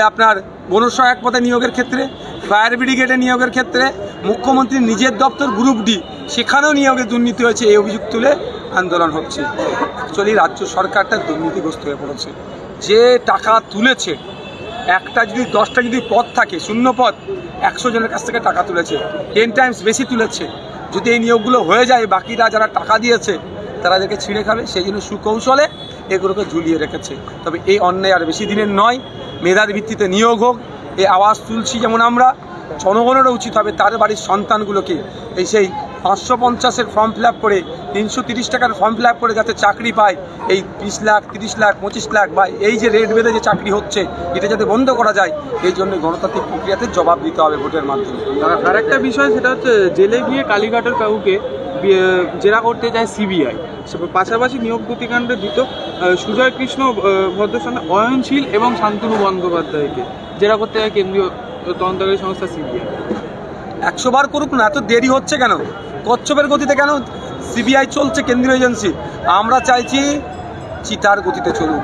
আপনার গণসহায়ক পদে নিয়োগের ক্ষেত্রে, ফায়ার ব্রিগেডে নিয়োগের ক্ষেত্রে, মুখ্যমন্ত্রীর নিজের দপ্তর গ্রুপ ডি সেখানেও নিয়োগে দুর্নীতি হয়েছে, এই অভিযোগ তুলে আন্দোলন হচ্ছে। অ্যাকচুয়ালি রাজ্য সরকারটা দুর্নীতিগ্রস্ত হয়ে পড়েছে। যে টাকা তুলেছে, একটা যদি 10টা যদি পদ থাকে, শূন্য পদ, 100 জনের কাছ থেকে টাকা তুলেছে, 10 টাইমস বেশি তুলেছে। যদি এই নিয়োগগুলো হয়ে যায়, বাকিরা যারা টাকা দিয়েছে তারা এদেরকে ছিঁড়ে খাবে, সেই জন্য সুকৌশলে এগুলোকে ঝুলিয়ে রেখেছে। তবে এই অন্যায় আর বেশি দিনের নয়, মেধার ভিত্তিতে নিয়োগ হোক। এই আওয়াজ তুলছি যেমন আমরা, জনগণেরও উচিত হবে তার বাড়ির সন্তানগুলোকে এই সেই 550-এর ফর্ম ফিল আপ করে, 330 টাকার ফর্ম ফিল আপ করে যাতে চাকরি পায়, এই 20 লাখ, 30 লাখ, 25 লাখ বা এই যে রেট বেঁধে যে চাকরি হচ্ছে, এটা যাতে বন্ধ করা যায়, এই জন্য গণতান্ত্রিক প্রক্রিয়াতে জবাব দিতে হবে ভোটের মাধ্যমে। আর একটা বিষয়, সেটা হচ্ছে জেলে গিয়ে কালীঘাটের কাউকে জেরা করতে যায় সিবিআই, পাশাপাশি নিয়োগ দুটিকাণ্ডে ধৃত সুজয় কৃষ্ণ ভদ্রসন্ন, অয়নশীল এবং শান্তনু বন্দ্যোপাধ্যায়কে জেরা করতে যায় কেন্দ্রীয় তদন্তকারী সংস্থা সিবিআই। 100 বার করুক না, এত দেরি হচ্ছে কেন? কচ্ছপের গতিতে কেন সিবিআই চলছে, কেন্দ্রীয় এজেন্সি? আমরা চাইছি চিতার গতিতে চলুক।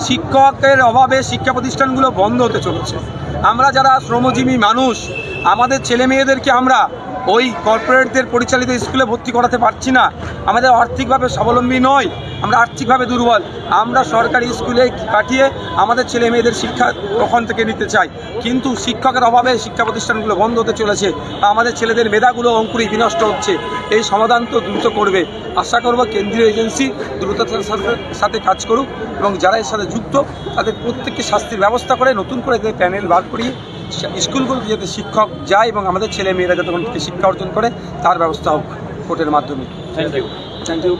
শিক্ষকের অভাবে শিক্ষা প্রতিষ্ঠানগুলো বন্ধ হতে চলেছে। আমরা যারা শ্রমজীবী মানুষ, আমাদের ছেলে মেয়েদেরকে আমরা ওই কর্পোরেটদের পরিচালিত স্কুলে ভর্তি করাতে পারছি না। আমাদের আর্থিকভাবে স্বাবলম্বী নয়, আমরা আর্থিকভাবে দুর্বল। আমরা সরকারি স্কুলে পাঠিয়ে আমাদের ছেলে মেয়েদের শিক্ষা ওখান থেকে নিতে চাই, কিন্তু শিক্ষকের অভাবে শিক্ষা প্রতিষ্ঠানগুলো বন্ধ হতে চলেছে। আমাদের ছেলেদের মেধাগুলো অঙ্কুরে বিনষ্ট হচ্ছে। এই সমাধান তো দ্রুত করবে। আশা করব কেন্দ্রীয় এজেন্সি দ্রুততার সাথে কাজ করুক এবং যারা এর সাথে যুক্ত তাদের প্রত্যেককে শাস্তির ব্যবস্থা করে নতুন করে প্যানেল বার করিয়ে স্কুলগুলোতে যাতে শিক্ষক যায় এবং আমাদের ছেলে মেয়েরা যাতে ওখান থেকে শিক্ষা অর্জন করে তার ব্যবস্থা হোক ভোটের মাধ্যমে। Thank you.